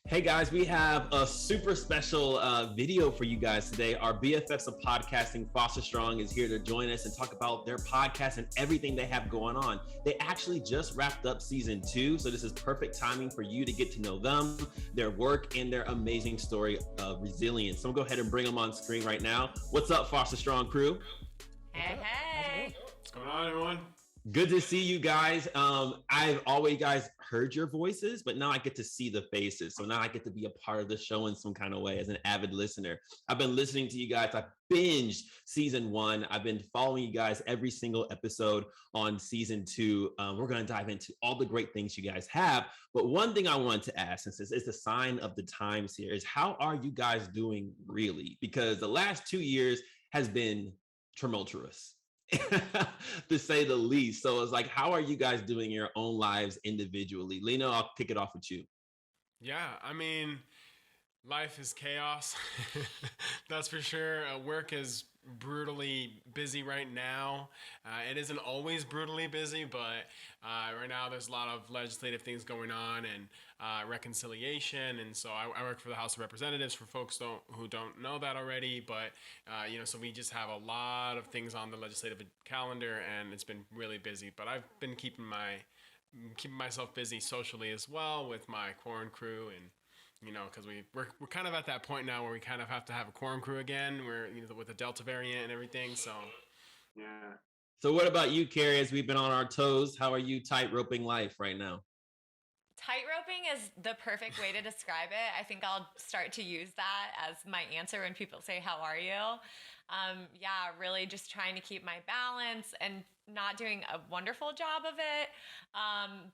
Hey guys, we have a super special video for you guys today. Our BFFs of podcasting, FosterStrong, is here to join us and talk about their podcast and everything they have going on. They actually just wrapped up season 2, so this is perfect timing for you to get to know them, their work, and their amazing story of resilience. So I'm gonna go ahead and bring them on screen right now. What's up, FosterStrong crew? Hey. What's going on, everyone? Good to see you guys. I've always guys heard your voices, but now I get to see the faces. So now I get to be a part of the show in some kind of way as an avid listener. I've been listening to you guys. I binged season 1. I've been following you guys every single episode on season 2. We're going to dive into all the great things you guys have. But one thing I wanted to ask, since this is the sign of the times here, is how are you guys doing really? Because the last 2 years has been tumultuous. To say the least. So it's like, how are you guys doing your own lives individually? Lena, I'll kick it off with you. Yeah, I mean, life is chaos. That's for sure. Work is brutally busy right now. It isn't always brutally busy, but right now there's a lot of legislative things going on and reconciliation. And so I work for the House of Representatives, for folks who don't know that already. But, so we just have a lot of things on the legislative calendar, and it's been really busy. But I've been keeping myself busy socially as well with my quorum crew, and because we're kind of at that point now where we kind of have to have a quorum crew again. We're with the Delta variant and everything. So yeah. So what about you, Carrie? As we've been on our toes, how are you tight-roping life right now? Tight-roping is the perfect way to describe it. I think I'll start to use that as my answer when people say, "How are you?" Really just trying to keep my balance and not doing a wonderful job of it,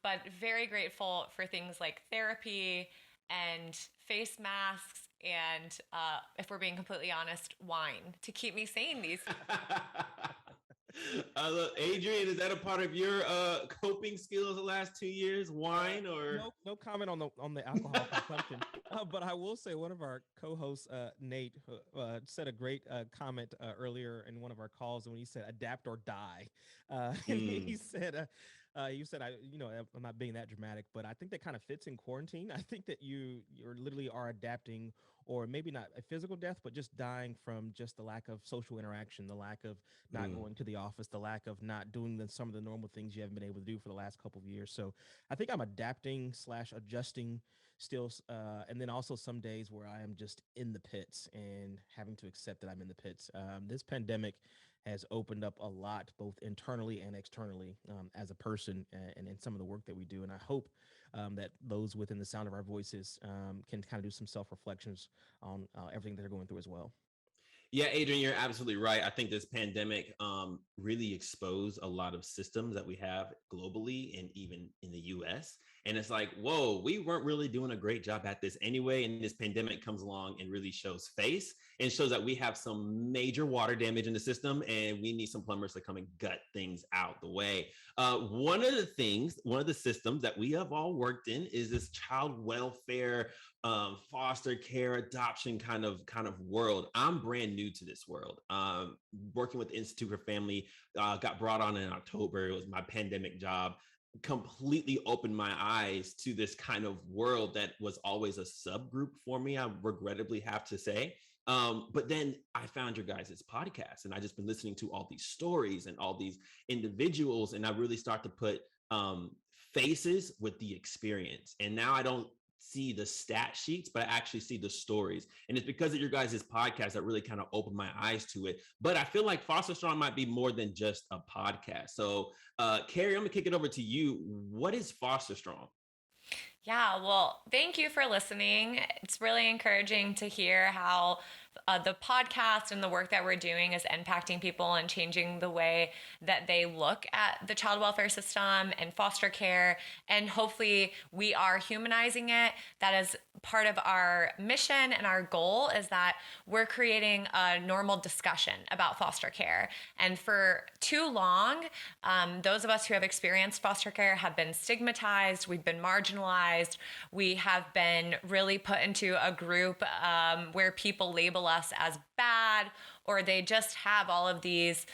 but very grateful for things like therapy and face masks and, if we're being completely honest, wine to keep me sane these days. Adrian, is that a part of your coping skills the last 2 years? Wine or no comment on the alcohol consumption. But I will say one of our co-hosts, Nate, said a great comment earlier in one of our calls when he said "adapt or die." And he said. You said I'm not being that dramatic, but I think that kind of fits in quarantine. I think that you're literally are adapting, or maybe not a physical death, but just dying from just the lack of social interaction, the lack of not going to the office, the lack of not doing some of the normal things you haven't been able to do for the last couple of years. So I think I'm adapting / adjusting still, and then also some days where I am just in the pits and having to accept that I'm in the pits. This pandemic has opened up a lot, both internally and externally, as a person, and in some of the work that we do. And I hope that those within the sound of our voices can kind of do some self-reflections on everything that they're going through as well. Yeah, Adrian, you're absolutely right. I think this pandemic really exposed a lot of systems that we have globally and even in the US. And it's like, whoa, we weren't really doing a great job at this anyway. And this pandemic comes along and really shows face and shows that we have some major water damage in the system and we need some plumbers to come and gut things out the way. One of the systems that we have all worked in is this child welfare, foster care, adoption kind of world. I'm brand new to this world. Working with the Institute for Family, got brought on in October. It was my pandemic job. Completely opened my eyes to this kind of world that was always a subgroup for me, I regrettably have to say. But then I found your guys' podcast, and I just been listening to all these stories and all these individuals, and I really start to put faces with the experience. And now I don't see the stat sheets, but I actually see the stories. And it's because of your guys' podcast that really kind of opened my eyes to it. But I feel like FosterStrong might be more than just a podcast. So Carrie, I'm gonna kick it over to you. What is FosterStrong? Yeah, well, thank you for listening. It's really encouraging to hear how the podcast and the work that we're doing is impacting people and changing the way that they look at the child welfare system and foster care. And hopefully we are humanizing it. That is part of our mission, and our goal is that we're creating a normal discussion about foster care. And for too long, those of us who have experienced foster care have been stigmatized. We've been marginalized. We have been really put into a group where people label us as bad, or they just have all of these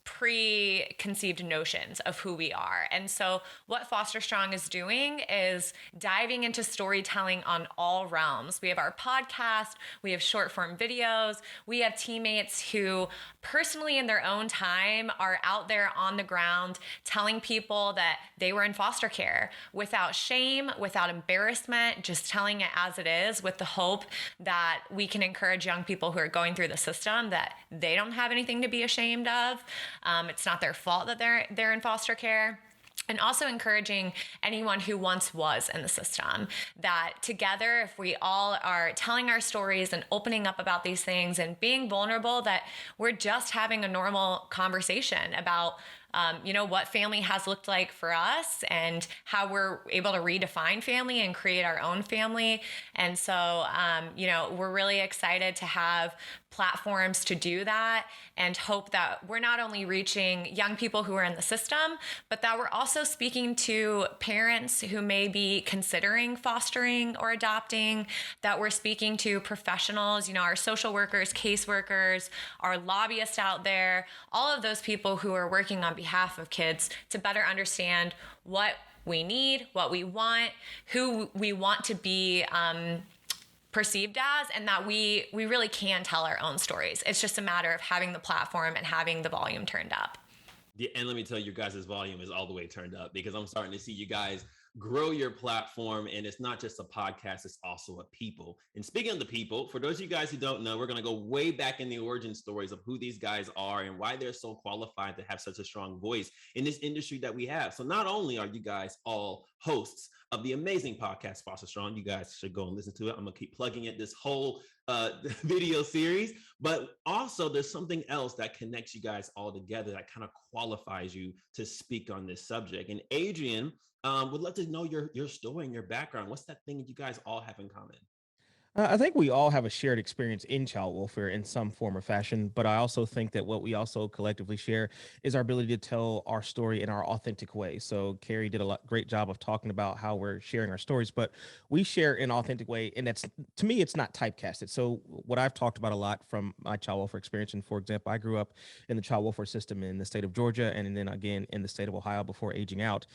preconceived notions of who we are. And so what FosterStrong is doing is diving into storytelling on all realms. We have our podcast, we have short form videos, we have teammates who personally in their own time are out there on the ground telling people that they were in foster care without shame, without embarrassment, just telling it as it is, with the hope that we can encourage young people who are going through the system that they don't have anything to be ashamed of. It's not their fault that they're in foster care. And also encouraging anyone who once was in the system that together, if we all are telling our stories and opening up about these things and being vulnerable, that we're just having a normal conversation about what family has looked like for us and how we're able to redefine family and create our own family. And so, we're really excited to have platforms to do that and hope that we're not only reaching young people who are in the system, but that we're also speaking to parents who may be considering fostering or adopting, that we're speaking to professionals, our social workers, caseworkers, our lobbyists out there, all of those people who are working on behalf of kids to better understand what we need, what we want, who we want to be perceived as, and that we really can tell our own stories. It's just a matter of having the platform and having the volume turned up. Yeah, and let me tell you, guys' volume is all the way turned up because I'm starting to see you guys grow your platform. And it's not just a podcast, it's also a people. And speaking of the people, for those of you guys who don't know, we're going to go way back in the origin stories of who these guys are and why they're so qualified to have such a strong voice in this industry that we have. So not only are you guys all hosts of the amazing podcast, FosterStrong, you guys should go and listen to it. I'm going to keep plugging it this whole video series, but also there's something else that connects you guys all together that kind of qualifies you to speak on this subject. And Adrian, would love to know your story and your background. What's that thing that you guys all have in common? I think we all have a shared experience in child welfare in some form or fashion, but I also think that what we also collectively share is our ability to tell our story in our authentic way. So Carrie did great job of talking about how we're sharing our stories, but we share in an authentic way, and that's, to me, it's not typecasted. So what I've talked about a lot from my child welfare experience, and for example, I grew up in the child welfare system in the state of Georgia, and then again in the state of Ohio before aging out,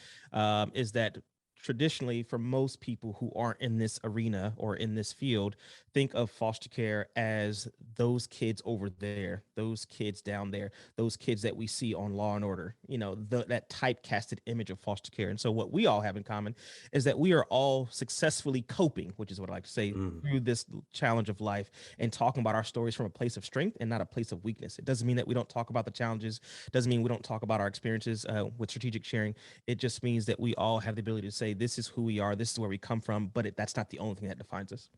is that traditionally, for most people who aren't in this arena or in this field, think of foster care as those kids over there, those kids down there, those kids that we see on Law and Order, that typecasted image of foster care. And so what we all have in common is that we are all successfully coping, which is what I like to say, through this challenge of life, and talking about our stories from a place of strength and not a place of weakness. It doesn't mean that we don't talk about the challenges, doesn't mean we don't talk about our experiences with strategic sharing. It just means that we all have the ability to say, this is who we are, this is where we come from, but that's not the only thing that defines us.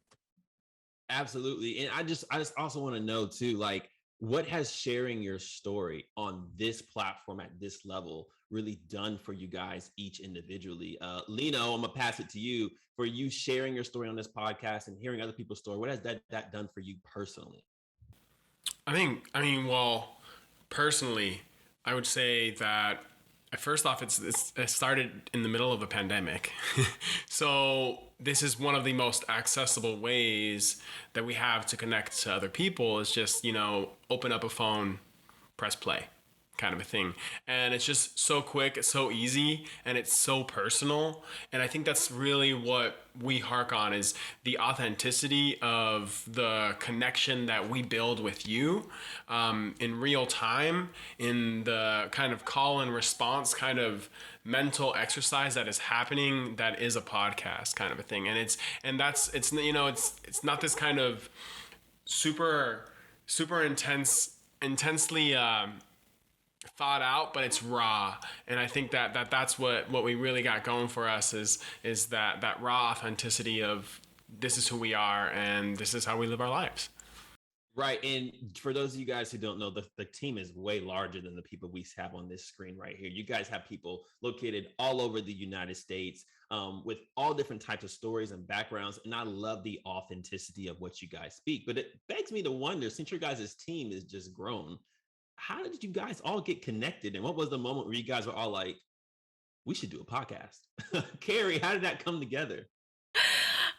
Absolutely. And I just also want to know too, like, what has sharing your story on this platform at this level really done for you guys each individually? Lino, I'm gonna pass it to you for you sharing your story on this podcast and hearing other people's story. What has that done for you personally? Well, personally, I would say that first off, it started in the middle of a pandemic. So this is one of the most accessible ways that we have to connect to other people is just, open up a phone, press play kind of a thing. And it's just so quick, it's so easy, and it's so personal. And I think that's really what we hark on is the authenticity of the connection that we build with you in real time, in the kind of call and response kind of mental exercise that is happening, that is a podcast kind of a thing. And it's not this kind of super intensely thought out, but it's raw. And I think that's what we really got going for us is that raw authenticity of this is who we are and this is how we live our lives. Right. And for those of you guys who don't know, the team is way larger than the people we have on this screen right here. You guys have people located all over the United States with all different types of stories and backgrounds. And I love the authenticity of what you guys speak. But it begs me to wonder, since your guys' team is just grown, how did you guys all get connected? And what was the moment where you guys were all like, we should do a podcast? Carrie, how did that come together?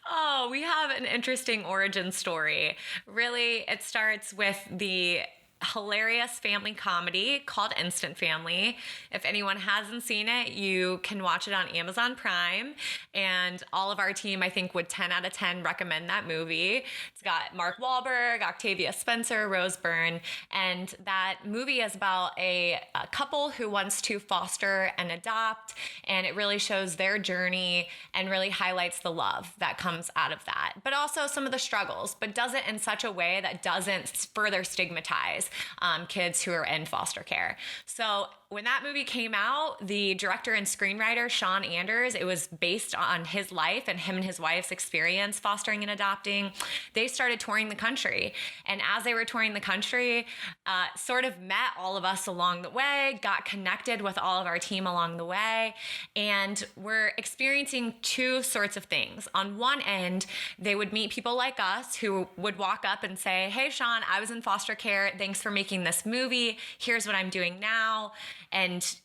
Oh, we have an interesting origin story. Really, it starts with the hilarious family comedy called Instant Family. If anyone hasn't seen it, you can watch it on Amazon Prime. And all of our team, I think, would 10 out of 10 recommend that movie. It's got Mark Wahlberg, Octavia Spencer, Rose Byrne. And that movie is about a couple who wants to foster and adopt. And it really shows their journey and really highlights the love that comes out of that, but also some of the struggles, but does it in such a way that doesn't further stigmatize kids who are in foster care. So when that movie came out, the director and screenwriter, Sean Anders, it was based on his life and him and his wife's experience fostering and adopting. They started touring the country. And as they were touring the country, sort of met all of us along the way, got connected with all of our team along the way. And we're experiencing two sorts of things. On one end, they would meet people like us who would walk up and say, "Hey, Sean, I was in foster care. Thanks for making this movie. Here's what I'm doing now." And,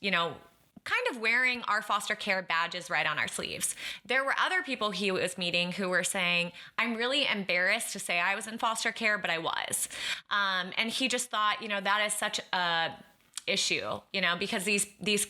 kind of wearing our foster care badges right on our sleeves. There were other people he was meeting who were saying, "I'm really embarrassed to say I was in foster care, but I was." And he just thought, that is such a issue, because these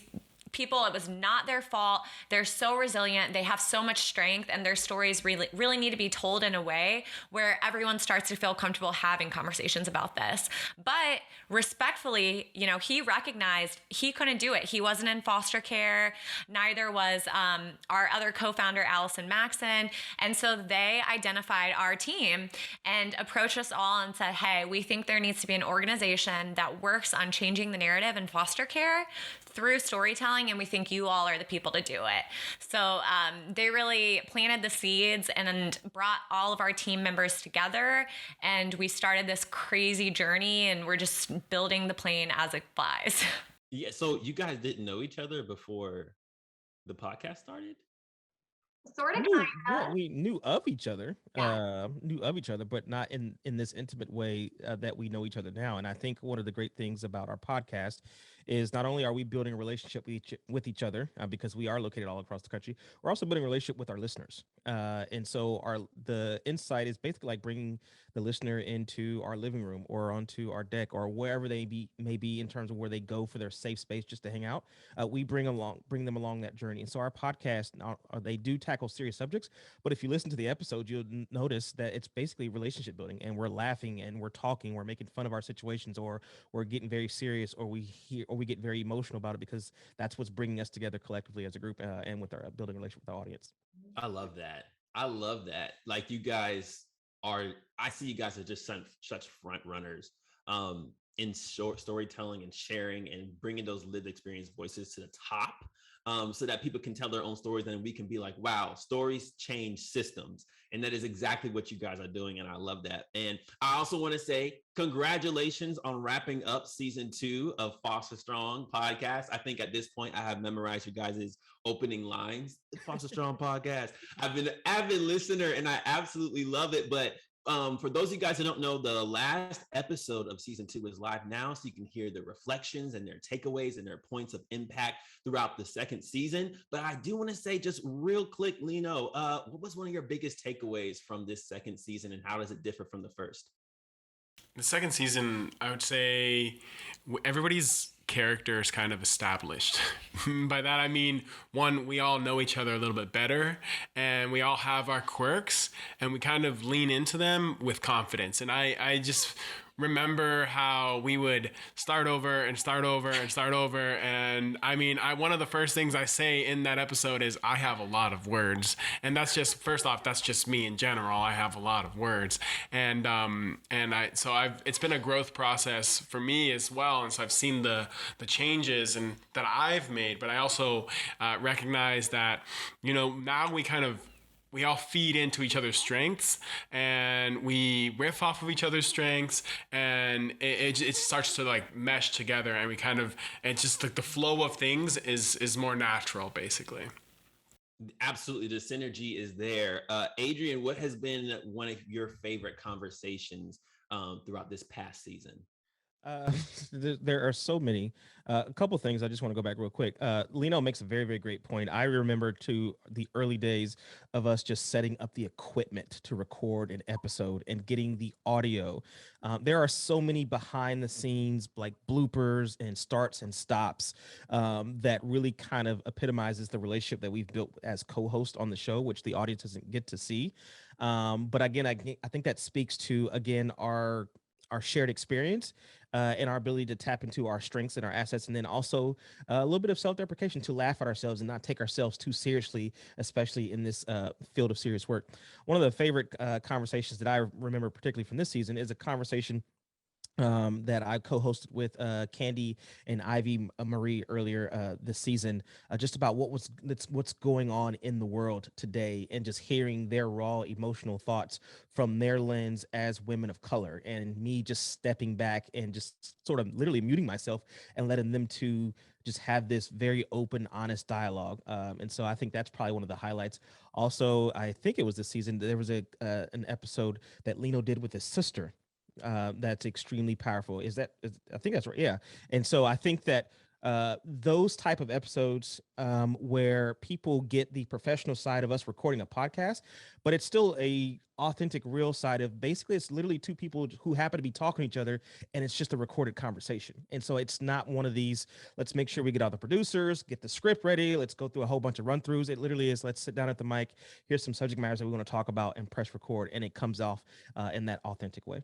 people, it was not their fault. They're so resilient. They have so much strength, and their stories really, really need to be told in a way where everyone starts to feel comfortable having conversations about this. But respectfully, he recognized he couldn't do it. He wasn't in foster care. Neither was our other co-founder, Allison Maxon. And so they identified our team and approached us all and said, "Hey, we think there needs to be an organization that works on changing the narrative in foster care through storytelling, and we think you all are the people to do it." So they really planted the seeds and brought all of our team members together, and we started this crazy journey, and we're just building the plane as it flies. Yeah. So you guys didn't know each other before the podcast started? Sort of, Well, we knew of each other, Yeah. but not in this intimate way that we know each other now. And I think one of the great things about our podcast is not only are we building a relationship with each other because we are located all across the country, we're also building a relationship with our listeners. And so the insight is basically like bringing the listener into our living room or onto our deck or wherever may be in terms of where they go for their safe space just to hang out. We bring them along that journey. And so our podcast, they do tackle serious subjects, but if you listen to the episode, you'll notice that it's basically relationship building, and we're laughing and we're talking, we're making fun of our situations, or we're getting very serious, or we get very emotional about it because that's what's bringing us together collectively as a group and with our building a relationship with our audience. I love that. I love that. Like you guys are, I see you guys are just such front runners in short storytelling and sharing and bringing those lived experience voices to the top so that people can tell their own stories and we can be like, wow, stories change systems. And that is exactly what you guys are doing. And I love that. And I also want to say congratulations on wrapping up season 2 of FosterStrong podcast. I think at this point I have memorized you guys' opening lines. FosterStrong podcast. I've been an avid listener and I absolutely love it. But for those of you guys who don't know, the last episode of season 2 is live now, so you can hear the reflections and their takeaways and their points of impact throughout the second season. But I do want to say just real quick, Lino, what was one of your biggest takeaways from this second season, and how does it differ from the first? The second season, I would say everybody's character is kind of established. By that I mean, one, we all know each other a little bit better, and we all have our quirks, and we kind of lean into them with confidence. And I just remember how we would start over and start over and start over. And I mean, one of the first things I say in that episode is I have a lot of words. And that's just, first off, that's just me in general. I have a lot of words. And it's been a growth process for me as well. And so I've seen the changes and that I've made, but I also recognize that, now we all feed into each other's strengths, and we riff off of each other's strengths, and it starts to like mesh together, and it's just like the flow of things is more natural, basically. Absolutely, the synergy is there. Adrian, what has been one of your favorite conversations throughout this past season? Uh, there are so many. A couple things I just want to go back real quick. Lino makes a very, very great point. I remember to the early days of us just setting up the equipment to record an episode and getting the audio. There are so many behind the scenes like bloopers and starts and stops that really kind of epitomizes the relationship that we've built as co-host on the show, which the audience doesn't get to see. But again, I think that speaks to again our shared experience and our ability to tap into our strengths and our assets, and then also a little bit of self-deprecation to laugh at ourselves and not take ourselves too seriously, especially in this field of serious work. One of the favorite conversations that I remember, particularly from this season, is a conversation that I co-hosted with Candy and Ivy Marie earlier this season, just about what's going on in the world today, and just hearing their raw emotional thoughts from their lens as women of color, and me just stepping back and just sort of literally muting myself and letting them to just have this very open, honest dialogue. And so I think that's probably one of the highlights. Also, I think it was this season there was a an episode that Lino did with his sister that's extremely powerful. I think that's right. Yeah. And so I think that those type of episodes where people get the professional side of us recording a podcast, but it's still a authentic, real side of basically it's literally two people who happen to be talking to each other, and it's just a recorded conversation. And so it's not one of these, let's make sure we get all the producers, get the script ready, let's go through a whole bunch of run throughs. It literally is, let's sit down at the mic, here's some subject matters that we want to talk about, and press record, and it comes off in that authentic way.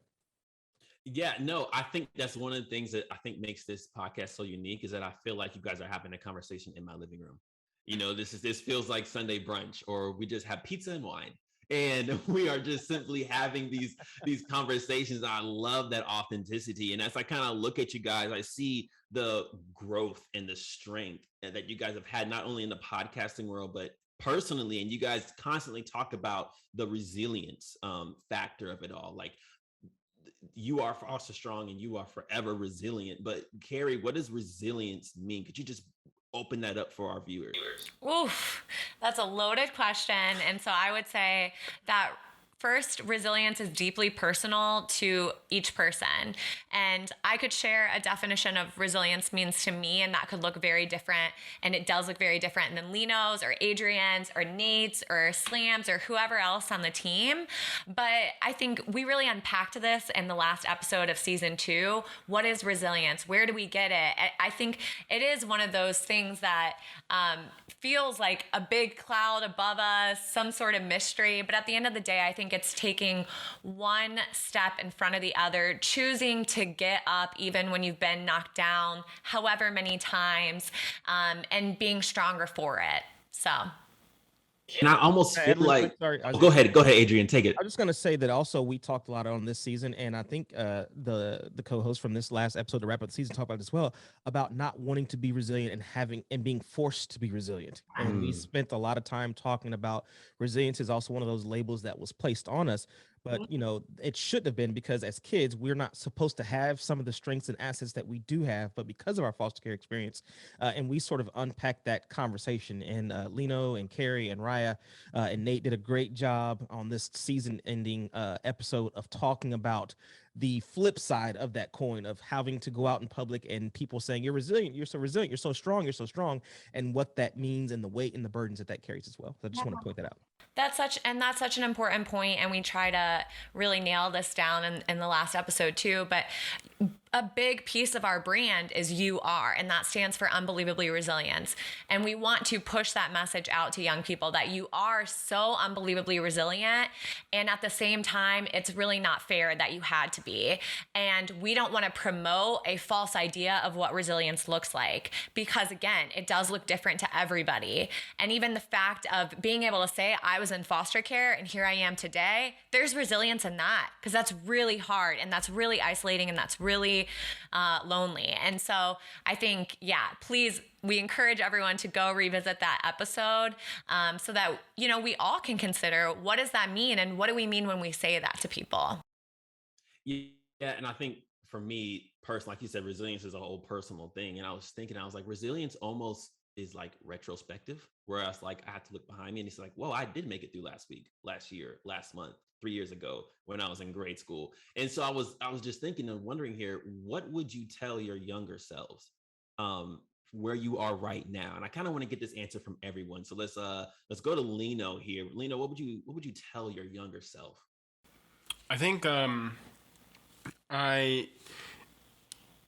Yeah, no, I think that's one of the things that I think makes this podcast so unique is that I feel like you guys are having a conversation in my living room. This feels like Sunday brunch, or we just have pizza and wine. And we are just simply having these conversations. I love that authenticity. And as I kind of look at you guys, I see the growth and the strength that you guys have had, not only in the podcasting world, but personally. And you guys constantly talk about the resilience factor of it all. Like, you are FosterStrong and you are forever resilient. But Carrie, what does resilience mean? Could you just open that up for our viewers? Oof, that's a loaded question. And so I would say that first, resilience is deeply personal to each person. And I could share a definition of resilience means to me, and that could look very different. And it does look very different than Lino's or Adrian's or Nate's or Slam's or whoever else on the team. But I think we really unpacked this in the last episode of season 2. What is resilience? Where do we get it? I think it is one of those things that feels like a big cloud above us, some sort of mystery. But at the end of the day, I think it's taking one step in front of the other, choosing to get up even when you've been knocked down however many times, and being stronger for it. So. And I almost feel like, sorry, go ahead, Adrian, take it. I'm just gonna say that also we talked a lot on this season, and I think the co-host from this last episode to wrap up the season talked about it as well, about not wanting to be resilient and having and being forced to be resilient. And we spent a lot of time talking about resilience is also one of those labels that was placed on us. But it shouldn't have been, because as kids, we're not supposed to have some of the strengths and assets that we do have. But because of our foster care experience, and we sort of unpacked that conversation, and Lino and Carrie and Raya and Nate did a great job on this season-ending episode of talking about the flip side of that coin of having to go out in public and people saying you're resilient, you're so resilient, you're so strong, and what that means and the weight and the burdens that carries as well. So I just want to point that out. That's such an important point, and we try to really nail this down in the last episode too. But a big piece of our brand is you are, and that stands for unbelievably resilience. And we want to push that message out to young people that you are so unbelievably resilient. And at the same time, it's really not fair that you had to be. And we don't want to promote a false idea of what resilience looks like, because again, it does look different to everybody. And even the fact of being able to say, I was in foster care and here I am today, there's resilience in that, because that's really hard and that's really isolating and that's really lonely. And so I think, please, we encourage everyone to go revisit that episode so that, we all can consider, what does that mean? And what do we mean when we say that to people? Yeah. And I think for me personally, like you said, resilience is a whole personal thing. And I was thinking, I was like, resilience almost is like retrospective, whereas like I have to look behind me and it's like, whoa, I did make it through last week, last year, last month, 3 years ago when I was in grade school. And so I was just thinking and wondering here, what would you tell your younger selves where you are right now? And I kind of want to get this answer from everyone. So let's go to Lino here. Lino, what would you tell your younger self? I think I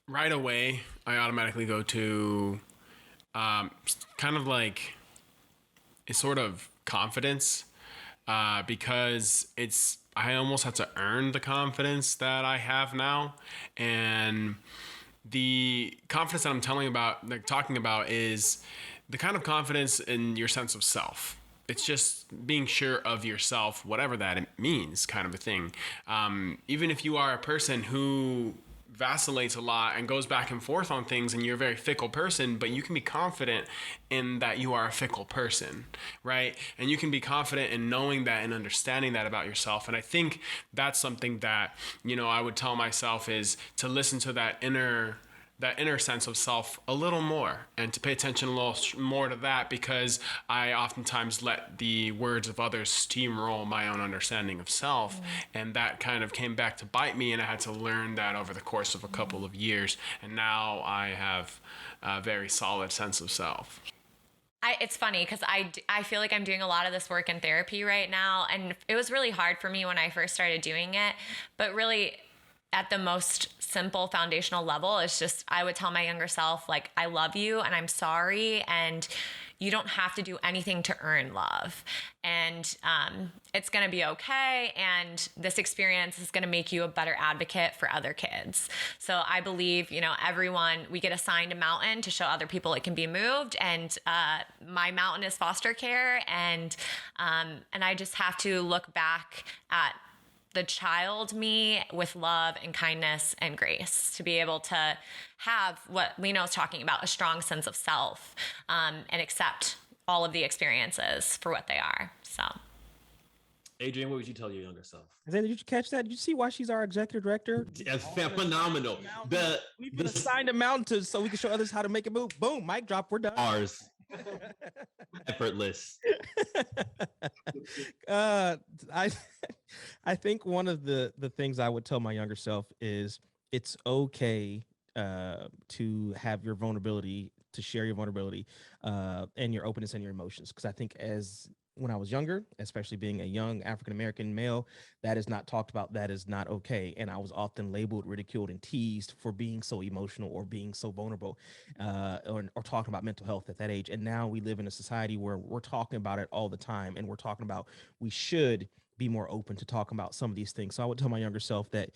right away I automatically go to kind of like a sort of confidence because I almost have to earn the confidence that I have now. And the confidence that I'm talking about is the kind of confidence in your sense of self. It's just being sure of yourself, whatever that means, kind of a thing. Even if you are a person who vacillates a lot and goes back and forth on things and you're a very fickle person, but you can be confident in that you are a fickle person, right? And you can be confident in knowing that and understanding that about yourself. And I think that's something that, I would tell myself is to listen to that inner sense of self a little more and to pay attention a little more to that, because I oftentimes let the words of others steamroll my own understanding of self. And that kind of came back to bite me, and I had to learn that over the course of a couple of years. And now I have a very solid sense of self. It's funny because I feel like I'm doing a lot of this work in therapy right now. And it was really hard for me when I first started doing it. But really, at the most simple foundational level, it's just, I would tell my younger self, like, I love you and I'm sorry. And you don't have to do anything to earn love. And it's going to be okay. And this experience is going to make you a better advocate for other kids. So I believe, everyone, we get assigned a mountain to show other people it can be moved. And my mountain is foster care. And I just have to look back at the child me with love and kindness and grace to be able to have what Lino was talking about, a strong sense of self, and accept all of the experiences for what they are. So, Adrian, what would you tell your younger self? Did you catch that? Did you see why she's our executive director? Phenomenal. We've been assigned a mountain so we can show others how to make it move. Boom, mic drop, we're done. Ours. Effortless. I think one of the things I would tell my younger self is it's okay to have your vulnerability, to share your vulnerability and your openness and your emotions. Because I think when I was younger, especially being a young African-American male, that is not talked about. That is not okay. And I was often labeled, ridiculed, and teased for being so emotional or being so vulnerable or talking about mental health at that age. And now we live in a society where we're talking about it all the time. And we're talking about we should be more open to talking about some of these things. So I would tell my younger self that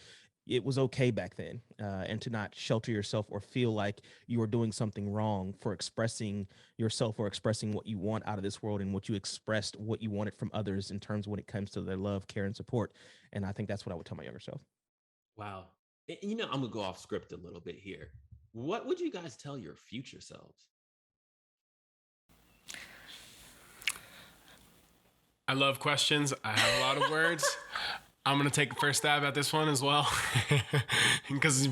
it was okay back then and to not shelter yourself or feel like you were doing something wrong for expressing yourself or expressing what you want out of this world and what you expressed, what you wanted from others in terms of when it comes to their love, care, and support. And I think that's what I would tell my younger self. Wow. I'm going to go off script a little bit here. What would you guys tell your future selves? I love questions. I have a lot of words. I'm going to take the first stab at this one as well. Because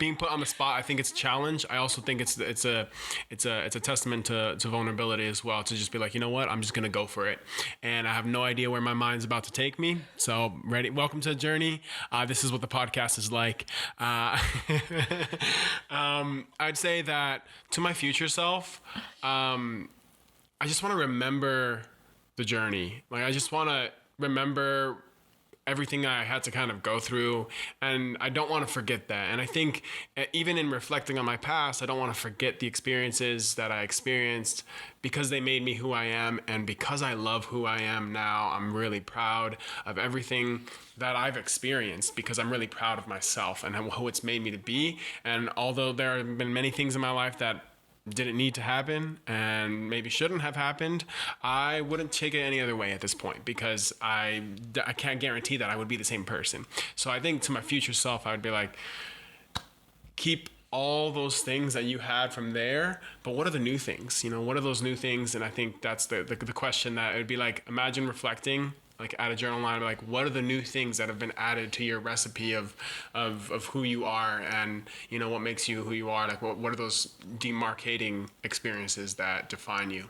being put on the spot, I think it's a challenge. I also think it's a testament to vulnerability as well, to just be like, you know what, I'm just going to go for it. And I have no idea where my mind's about to take me. So ready. Welcome to the journey. This is what the podcast is like. I'd say that to my future self, I just want to remember the journey. Like, I just want to remember everything I had to kind of go through, and I don't want to forget that. And I think even in reflecting on my past, I don't want to forget the experiences that I experienced, because they made me who I am. And because I love who I am now, I'm really proud of everything that I've experienced, because I'm really proud of myself and who it's made me to be. And although there have been many things in my life that didn't need to happen and maybe shouldn't have happened, I wouldn't take it any other way at this point, because I can't guarantee that I would be the same person. So I think to my future self, I would be like, keep all those things that you had from there, but what are the new things? What are those new things? And I think that's the question that it would be like, imagine reflecting like add a journal line, like what are the new things that have been added to your recipe of who you are, and you know, what makes you who you are? Like what are those demarcating experiences that define you?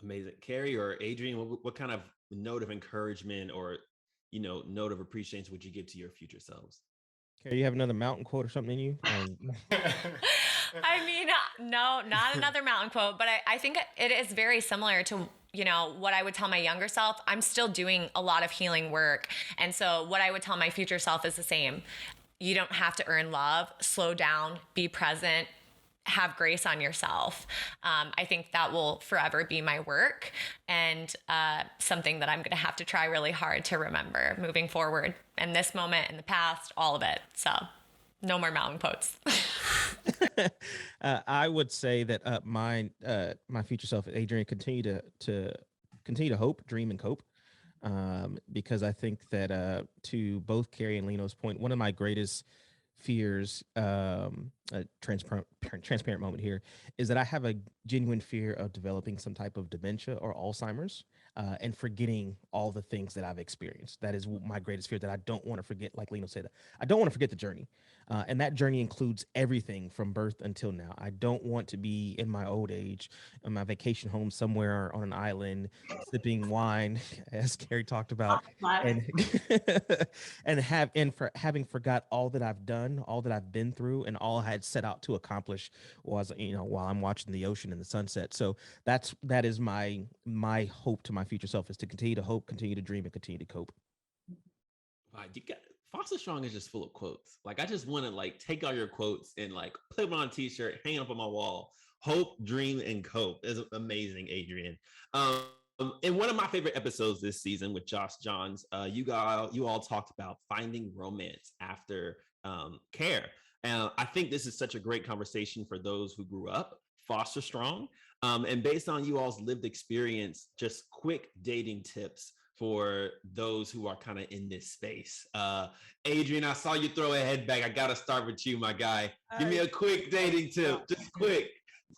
Amazing. Carrie or Adrian, what kind of note of encouragement or, you know, note of appreciation would you give to your future selves? Okay, you have another mountain quote or something in you? I mean, no, not another mountain quote, but I think it is very similar to, you know, what I would tell my younger self. I'm still doing a lot of healing work. And so what I would tell my future self is the same. You don't have to earn love. Slow down, be present, have grace on yourself. I think that will forever be my work, and something that I'm going to have to try really hard to remember moving forward. And this moment, in the past, all of it. So no more mountain quotes. I would say that my future self, Adrian, continue to hope, dream, and cope. Because I think that to both Carrie and Leno's point, one of my greatest fears, a transparent moment here, is that I have a genuine fear of developing some type of dementia or Alzheimer's, and forgetting all the things that I've experienced. That is my greatest fear, that I don't want to forget, like Leno said, I don't want to forget the journey. And that journey includes everything from birth until now. I don't want to be in my old age, in my vacation home somewhere on an island, sipping wine, as Carrie talked about, and having forgot all that I've done, all that I've been through, and all I had set out to accomplish was, you know, while I'm watching the ocean and the sunset. So that is my hope to my future self, is to continue to hope, continue to dream, and continue to cope. Wow, you got FosterStrong is just full of quotes. Like I just want to like take all your quotes and like put them on a t-shirt, hang it up on my wall. Hope, dream, and cope is amazing, Adrian. In one of my favorite episodes this season with Josh Johns, you all talked about finding romance after care. And I think this is such a great conversation for those who grew up foster strong. And based on you all's lived experience, just quick dating tips for those who are kind of in this space. Adrian, I saw you throw a head back. I got to start with you, my guy. Give me a quick dating tip, just quick.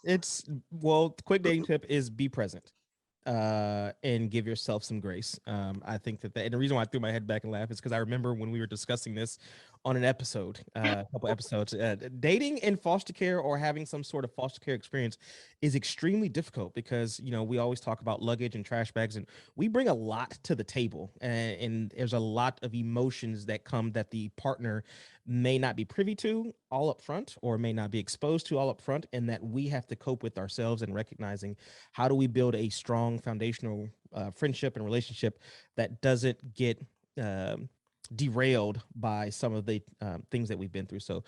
The quick dating tip is be present, and give yourself some grace. I think and the reason why I threw my head back and laughed is because I remember when we were discussing this on an episode, a couple episodes, dating in foster care or having some sort of foster care experience is extremely difficult, because, you know, we always talk about luggage and trash bags, and we bring a lot to the table, and there's a lot of emotions that come that the partner may not be privy to all up front, or may not be exposed to all up front, and that we have to cope with ourselves, and recognizing how do we build a strong foundational friendship and relationship that doesn't get derailed by some of the things that we've been through. So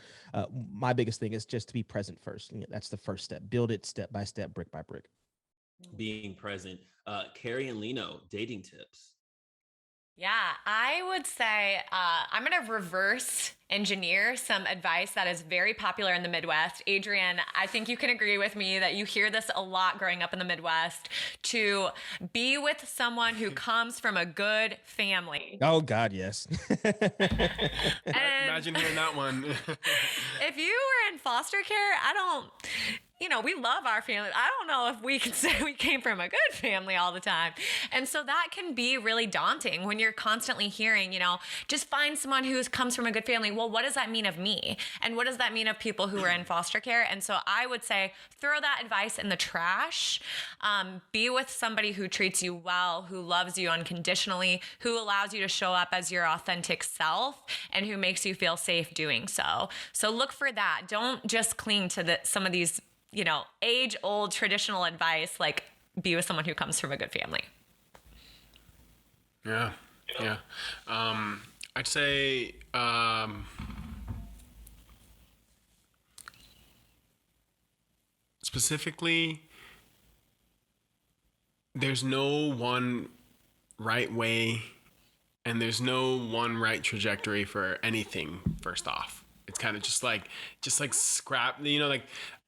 my biggest thing is just to be present first. You know, that's the first step. Build it step by step, brick by brick. Being present. Carrie and Leno, dating tips. Yeah, I would say I'm going to reverse engineer some advice that is very popular in the Midwest. Adrian, I think you can agree with me that you hear this a lot growing up in the Midwest, to be with someone who comes from a good family. Oh, God, yes. Imagine hearing that one. If you were in foster care, we love our family. I don't know if we can say we came from a good family all the time. And so that can be really daunting when you're constantly hearing, just find someone who comes from a good family. Well, what does that mean of me? And what does that mean of people who are in foster care? And so I would say throw that advice in the trash. Be with somebody who treats you well, who loves you unconditionally, who allows you to show up as your authentic self, and who makes you feel safe doing so. So look for that. Don't just cling to some of these age-old traditional advice, like be with someone who comes from a good family. Yeah. I'd say specifically, there's no one right way, and there's no one right trajectory for anything. First off, it's kind of just like scrap.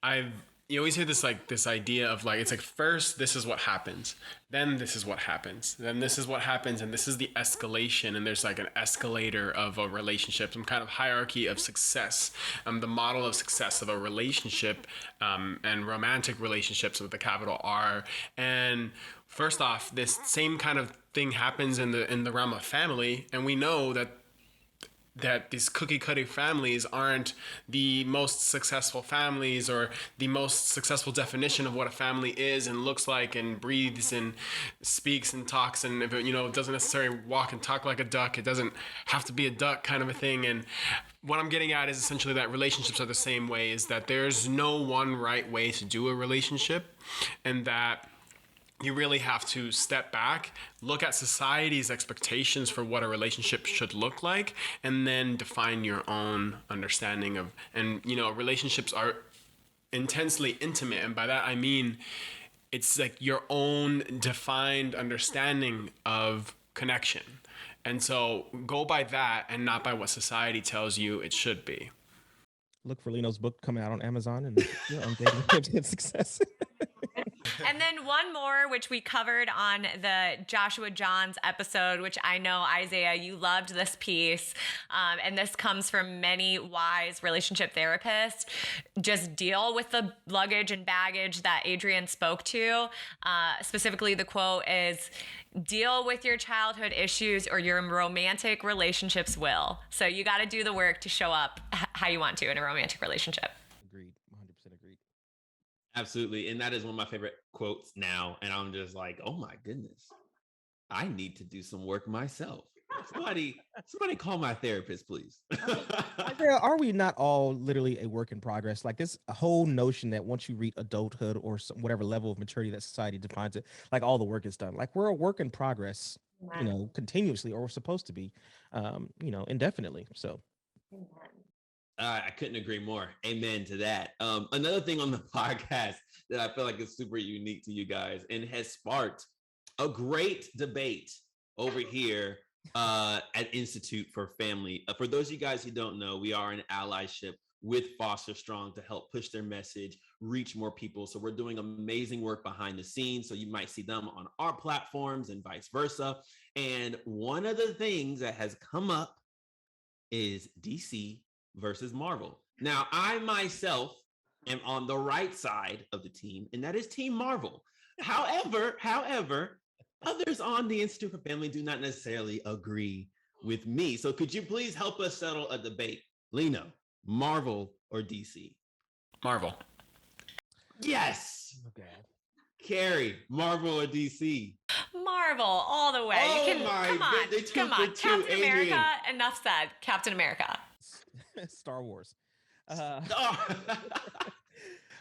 I've you always hear this idea of it's like, first this is what happens, then this is what happens, then this is what happens, and this is the escalation, and there's like an escalator of a relationship, some kind of hierarchy of success, the model of success of a relationship, and romantic relationships with a capital R. And first off, this same kind of thing happens in the realm of family, and we know that these cookie cutter families aren't the most successful families, or the most successful definition of what a family is and looks like and breathes and speaks and talks. And if it, it doesn't necessarily walk and talk like a duck, it doesn't have to be a duck kind of a thing. And what I'm getting at is essentially that relationships are the same way, is that there's no one right way to do a relationship, and that you really have to step back, look at society's expectations for what a relationship should look like, and then define your own understanding of, and relationships are intensely intimate. And by that, I mean, it's like your own defined understanding of connection. And so go by that and not by what society tells you it should be. Look for Lino's book coming out on Amazon, and on dating tips and success. And then one more, which we covered on the Joshua Johns episode, which I know, Isaiah, you loved this piece. And this comes from many wise relationship therapists. Just deal with the luggage and baggage that Adrian spoke to. Specifically, the quote is, deal with your childhood issues or your romantic relationships will. So you got to do the work to show up how you want to in a romantic relationship. Agreed. 100% agreed. Absolutely. And that is one of my favorite quotes now. And I'm just like, oh my goodness, I need to do some work myself. Somebody call my therapist, please. Are we not all literally a work in progress? Like this whole notion that once you reach adulthood or whatever level of maturity that society defines it, like all the work is done. Like we're a work in progress, continuously, or we're supposed to be, indefinitely. So. I couldn't agree more. Amen to that. Another thing on the podcast that I feel like is super unique to you guys and has sparked a great debate over here at Institute for Family. For those of you guys who don't know, we are an allyship with FosterStrong to help push their message, reach more people. So we're doing amazing work behind the scenes. So you might see them on our platforms and vice versa. And one of the things that has come up is DC versus Marvel. Now, I myself am on the right side of the team, and that is Team Marvel. However, others on the Institute for Family do not necessarily agree with me. So could you please help us settle a debate? Lino, Marvel or DC? Marvel. Yes. Okay. Carrie, Marvel or DC? Marvel all the way. Oh you can, come on. Captain Adrian. America, enough said. Captain America. Star Wars.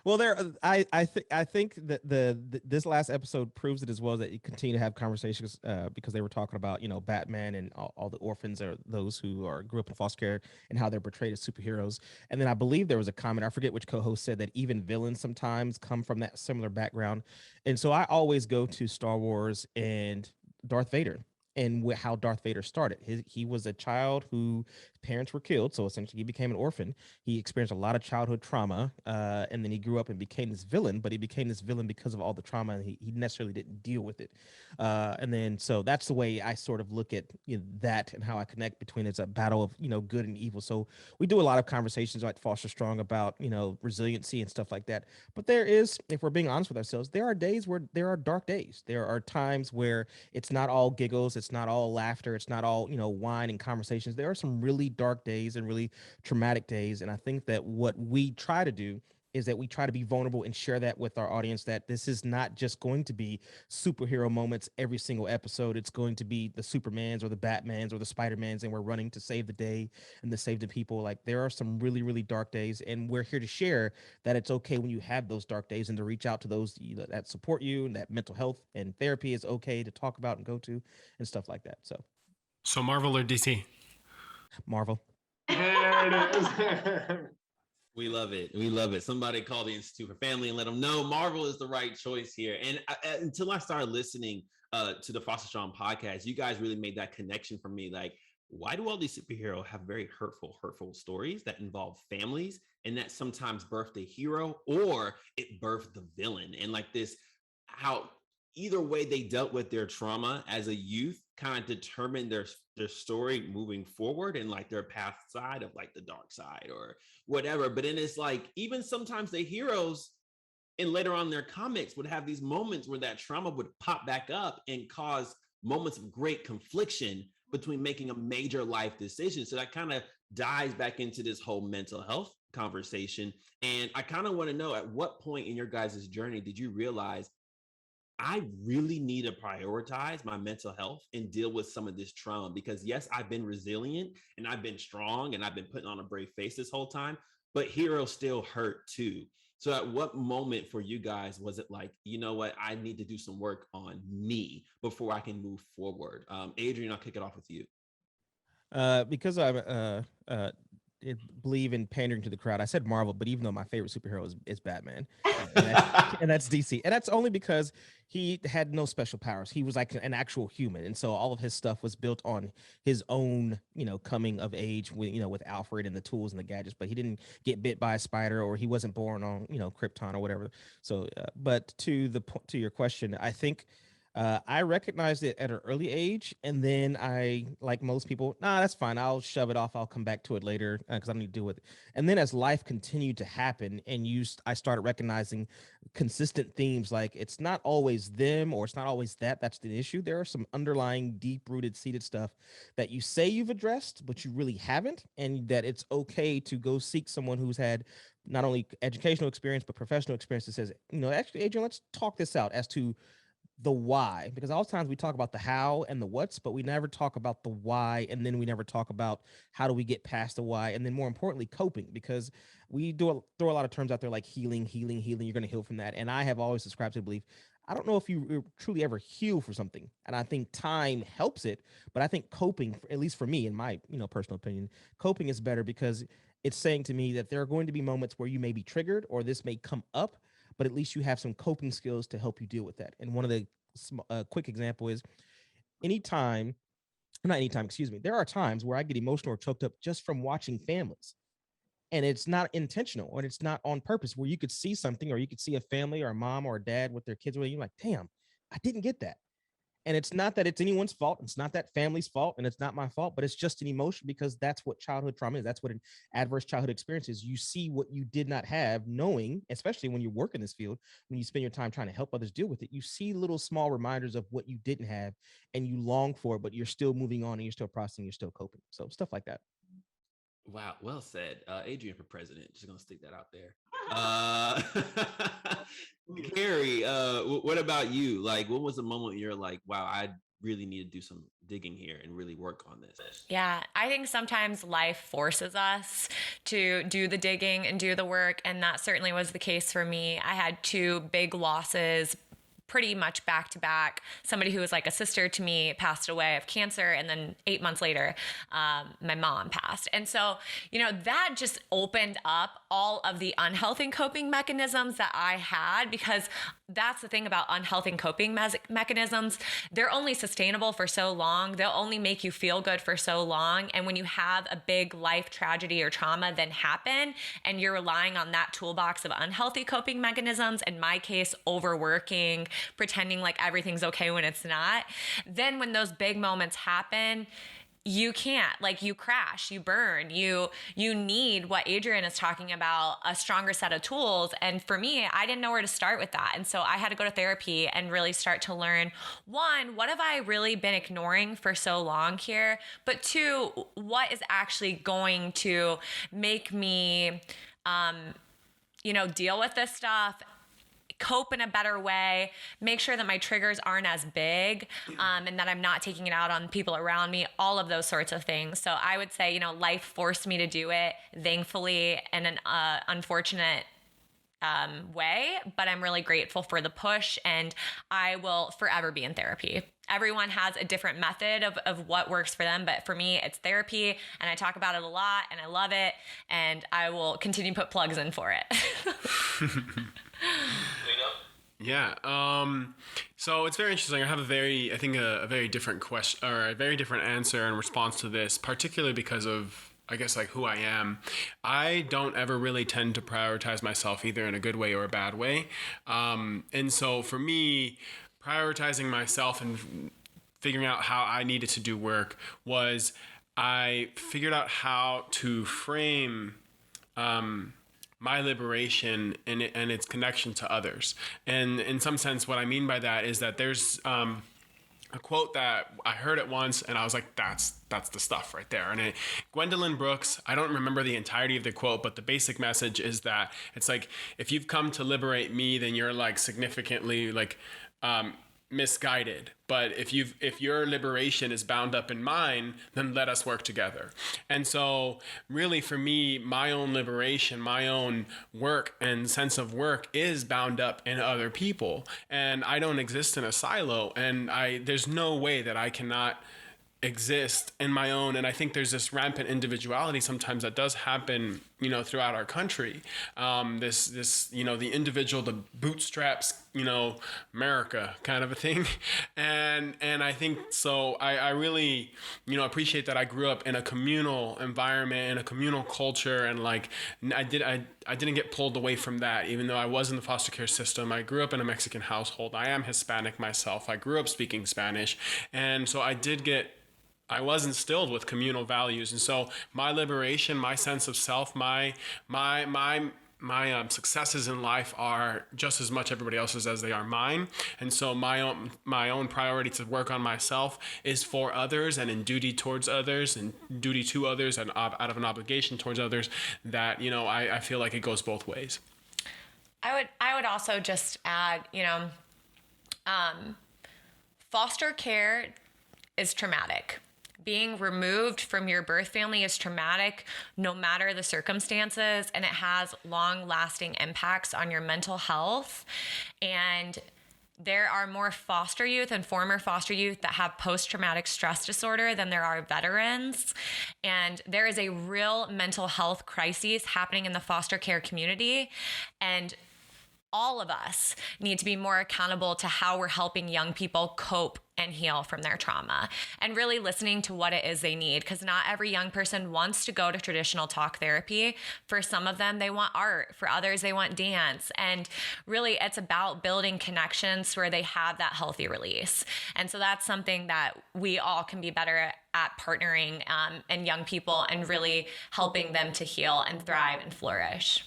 Well, I think that this last episode proves it as well, that you continue to have conversations because they were talking about Batman and all the orphans, or those who grew up in foster care, and how they're portrayed as superheroes. And then I believe there was a comment, I forget which co-host, said that even villains sometimes come from that similar background. And so I always go to Star Wars and Darth Vader, and how Darth Vader started. He was a child whose parents were killed, so essentially he became an orphan. He experienced a lot of childhood trauma, and then he grew up and became this villain, but he became this villain because of all the trauma, and he necessarily didn't deal with it. And then, so that's the way I sort of look at that, and how I connect between it's a battle of, good and evil. So we do a lot of conversations like FosterStrong about, resiliency and stuff like that. But there is, if we're being honest with ourselves, there are days where there are dark days. There are times where it's not all giggles, it's not all laughter, it's not all, wine and conversations. There are some really dark days and really traumatic days. And I think that what we try to do is that we try to be vulnerable and share that with our audience, that this is not just going to be superhero moments every single episode. It's going to be the Supermans or the Batmans or the Spider-Mans, and we're running to save the day and to save the people. Like, there are some really, really dark days, and we're here to share that it's okay when you have those dark days, and to reach out to those that support you, and that mental health and therapy is okay to talk about and go to and stuff like that. So Marvel or DC? Marvel. There it is. We love it. We love it. Somebody call the Institute for Family and let them know Marvel is the right choice here. And until I started listening to the FosterStrong podcast, you guys really made that connection for me. Like, why do all these superheroes have very hurtful stories that involve families, and that sometimes birth the hero or it birthed the villain? And like this, how either way they dealt with their trauma as a youth kind of determined their story moving forward, and like their path side of like the dark side or whatever. But then it's like even sometimes the heroes and later on their comics would have these moments where that trauma would pop back up and cause moments of great confliction between making a major life decision. So that kind of dives back into this whole mental health conversation. And I kind of want to know, at what point in your guys' journey did you realize I really need to prioritize my mental health and deal with some of this trauma? Because yes, I've been resilient and I've been strong and I've been putting on a brave face this whole time, but heroes still hurt too. So at what moment for you guys was it like, you know what, I need to do some work on me before I can move forward? Adrian, I'll kick it off with you. Because believe in pandering to the crowd, I said Marvel, but even though my favorite superhero is Batman, and that's DC, and that's only because he had no special powers. He was like an actual human, and so all of his stuff was built on his own, coming of age with with Alfred and the tools and the gadgets. But he didn't get bit by a spider, or he wasn't born on Krypton or whatever. So, but to your question, I think I recognized it at an early age, and then I, like most people, nah, that's fine. I'll shove it off. I'll come back to it later because I need to deal with it. And then as life continued to happen, and I started recognizing consistent themes, like it's not always them or it's not always that. That's the issue. There are some underlying, deep-rooted, seated stuff that you say you've addressed, but you really haven't, and that it's okay to go seek someone who's had not only educational experience but professional experience that says, actually, Adrian, let's talk this out as to the why, because all times we talk about the how and the what's, but we never talk about the why, and then we never talk about how do we get past the why, and then more importantly, coping, because we throw a lot of terms out there like healing. You're going to heal from that, and I have always subscribed to the belief. I don't know if you truly ever heal for something, and I think time helps it, but I think coping, at least for me, in my personal opinion, coping is better because it's saying to me that there are going to be moments where you may be triggered or this may come up, but at least you have some coping skills to help you deal with that. And one of the quick example is not anytime, excuse me. There are times where I get emotional or choked up just from watching families. And it's not intentional or it's not on purpose, where you could see something or you could see a family or a mom or a dad with their kids where you're like, damn, I didn't get that. And it's not that it's anyone's fault. It's not that family's fault, and it's not my fault, but it's just an emotion, because that's what childhood trauma is. That's what an adverse childhood experience is. You see what you did not have, knowing, especially when you work in this field, when you spend your time trying to help others deal with it, you see little small reminders of what you didn't have and you long for it, but you're still moving on and you're still processing, you're still coping. So stuff like that. Wow, well said. Adrian for president. Just gonna stick that out there. Uh, Carrie, what about you? Like, what was the moment you're like, wow, I really need to do some digging here and really work on this? Yeah, I think sometimes life forces us to do the digging and do the work. And that certainly was the case for me. I had two big losses pretty much back to back. Somebody who was like a sister to me passed away of cancer, and then 8 months later, my mom passed. And so, that just opened up all of the unhealthy coping mechanisms that I had, because that's the thing about unhealthy coping mechanisms. They're only sustainable for so long. They'll only make you feel good for so long. And when you have a big life tragedy or trauma then happen, and you're relying on that toolbox of unhealthy coping mechanisms, in my case, overworking, pretending like everything's okay when it's not, then when those big moments happen, you can't, like, you crash, you burn, you need what Adrian is talking about, a stronger set of tools. And for me, I didn't know where to start with that. And so I had to go to therapy and really start to learn, one, what have I really been ignoring for so long here? But two, what is actually going to make me, deal with this stuff, cope in a better way, make sure that my triggers aren't as big, and that I'm not taking it out on people around me, all of those sorts of things. So I would say, life forced me to do it, thankfully, in an unfortunate way, but I'm really grateful for the push, and I will forever be in therapy. Everyone has a different method of what works for them, but for me, it's therapy, and I talk about it a lot, and I love it, and I will continue to put plugs in for it. Yeah. So it's very interesting. I have a very different question or a very different answer in response to this, particularly because of, I guess, like who I am. I don't ever really tend to prioritize myself either in a good way or a bad way. And so for me, prioritizing myself and figuring out how I needed to do work was I figured out how to frame my liberation and its connection to others. And in some sense, what I mean by that is that there's a quote that I heard it once, and I was like, that's the stuff right there. And Gwendolyn Brooks, I don't remember the entirety of the quote, but the basic message is that it's like, if you've come to liberate me, then you're like significantly like misguided. But if your liberation is bound up in mine, then let us work together. And so really for me, my own liberation, my own work and sense of work is bound up in other people. And I don't exist in a silo, and there's no way that I cannot exist in my own. And I think there's this rampant individuality sometimes that does happen, throughout our country. This the individual, the bootstraps, America kind of a thing. And I think so. I really, appreciate that I grew up in a communal environment, in a communal culture, and like I didn't get pulled away from that, even though I was in the foster care system. I grew up in a Mexican household. I am Hispanic myself. I grew up speaking Spanish, and so I was instilled with communal values. And so my liberation, my sense of self, my successes in life are just as much everybody else's as they are mine. And so my own priority to work on myself is for others and in duty towards others and duty to others and out of an obligation towards others, that, I feel like it goes both ways. I would also just add, foster care is traumatic. Being removed from your birth family is traumatic, no matter the circumstances, and it has long-lasting impacts on your mental health. And there are more foster youth and former foster youth that have post-traumatic stress disorder than there are veterans. And there is a real mental health crisis happening in the foster care community. And all of us need to be more accountable to how we're helping young people cope and heal from their trauma, and really listening to what it is they need, because not every young person wants to go to traditional talk therapy. For some of them, they want art. For others, they want dance. And really, it's about building connections where they have that healthy release. And so that's something that we all can be better at partnering in young people and really helping them to heal and thrive and flourish.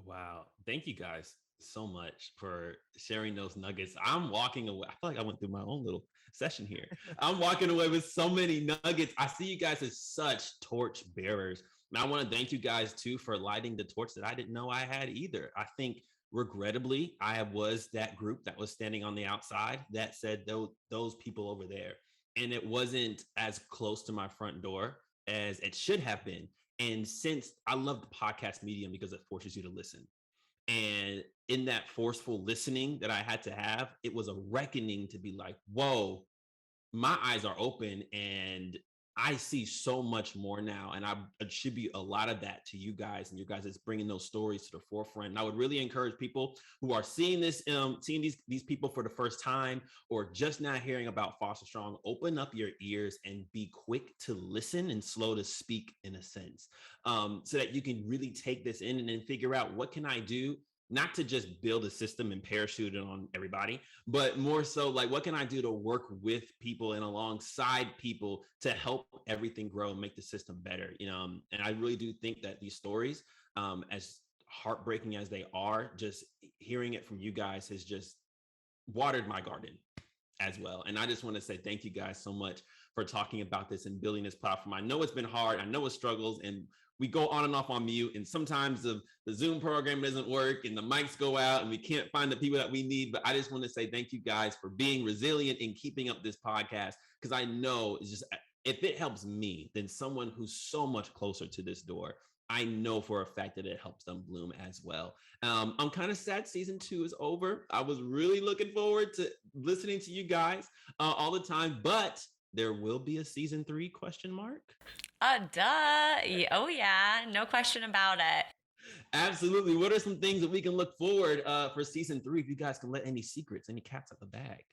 Wow. Thank you guys so much for sharing those nuggets. I'm walking away. I feel like I went through my own little session here. I'm walking away with so many nuggets. I see you guys as such torch bearers. And I want to thank you guys too for lighting the torch that I didn't know I had either. I think regrettably, I was that group that was standing on the outside that said those people over there. And it wasn't as close to my front door as it should have been. And since I love the podcast medium because it forces you to listen. And in that forceful listening that I had to have, it was a reckoning to be like, whoa, my eyes are open and I see so much more now. And I attribute a lot of that to you guys, and you guys is bringing those stories to the forefront. And I would really encourage people who are seeing this, seeing these people for the first time, or just now hearing about FosterStrong, open up your ears and be quick to listen and slow to speak, in a sense, so that you can really take this in and then figure out, what can I do? Not to just build a system and parachute it on everybody, but more so like, what can I do to work with people and alongside people to help everything grow and make the system better? And I really do think that these stories, as heartbreaking as they are, just hearing it from you guys has just watered my garden as well. And I just want to say thank you guys so much for talking about this and building this platform. I know it's been hard. I know it's struggles, and we go on and off on mute, and sometimes the Zoom program doesn't work and the mics go out and we can't find the people that we need. But I just want to say thank you guys for being resilient and keeping up this podcast, because I know it's just, if it helps me, then someone who's so much closer to this door, I know for a fact that it helps them bloom as well. I'm kind of sad season 2 is over. I was really looking forward to listening to you guys all the time, but there will be a season 3 ? Duh. Oh yeah, no question about it. Absolutely. What are some things that we can look forward for season 3? If you guys can let any secrets, any cats out the bag.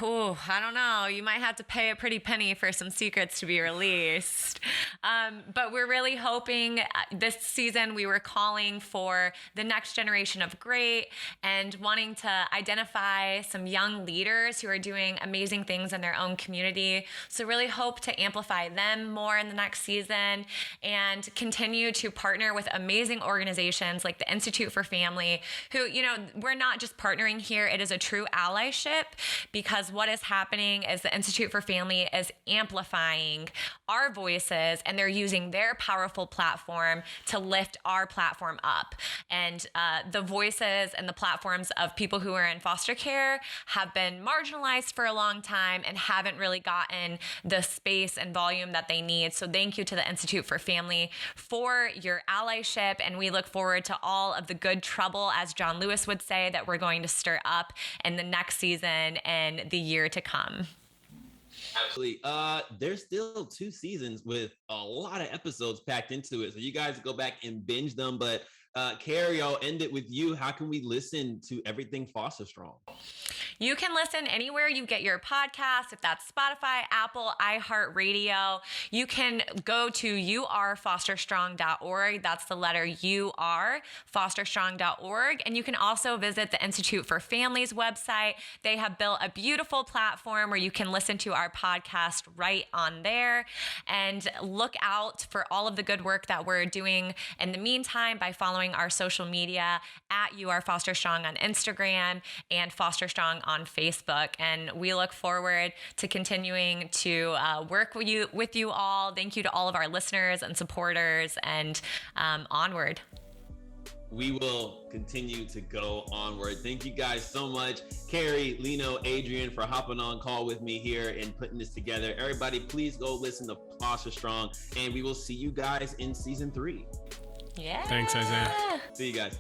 Ooh, I don't know. You might have to pay a pretty penny for some secrets to be released. But we're really hoping this season we were calling for the next generation of great and wanting to identify some young leaders who are doing amazing things in their own community. So really hope to amplify them more in the next season and continue to partner with amazing organizations like the Institute for Family, who, you know, we're not just partnering here. It is a true allyship, because what is happening is the Institute for Family is amplifying our voices, and they're using their powerful platform to lift our platform up. And the voices and the platforms of people who are in foster care have been marginalized for a long time and haven't really gotten the space and volume that they need. So thank you to the Institute for Family for your allyship, and we look forward to all of the good trouble, as John Lewis would say, that we're going to stir up in the next season and the year to come. Absolutely. There's still 2 seasons with a lot of episodes packed into it, so you guys go back and binge them. But Carrie, I'll end it with you. How can we listen to everything FosterStrong? You can listen anywhere you get your podcast, if that's Spotify, Apple, iHeartRadio. You can go to yourfosterstrong.org. That's the letter UR, fosterstrong.org. And you can also visit the Institute for Family's website. They have built a beautiful platform where you can listen to our podcast right on there. And look out for all of the good work that we're doing in the meantime by following our social media at yourfosterstrong on Instagram and FosterStrong on Facebook. And we look forward to continuing to work with you all. Thank you to all of our listeners and supporters, and onward. We will continue to go onward. Thank you guys so much. Carrie, Lino, Adrian, for hopping on call with me here and putting this together. Everybody, please go listen to FosterStrong, and we will see you guys in season 3. Yeah. Thanks, Isaiah. See you guys.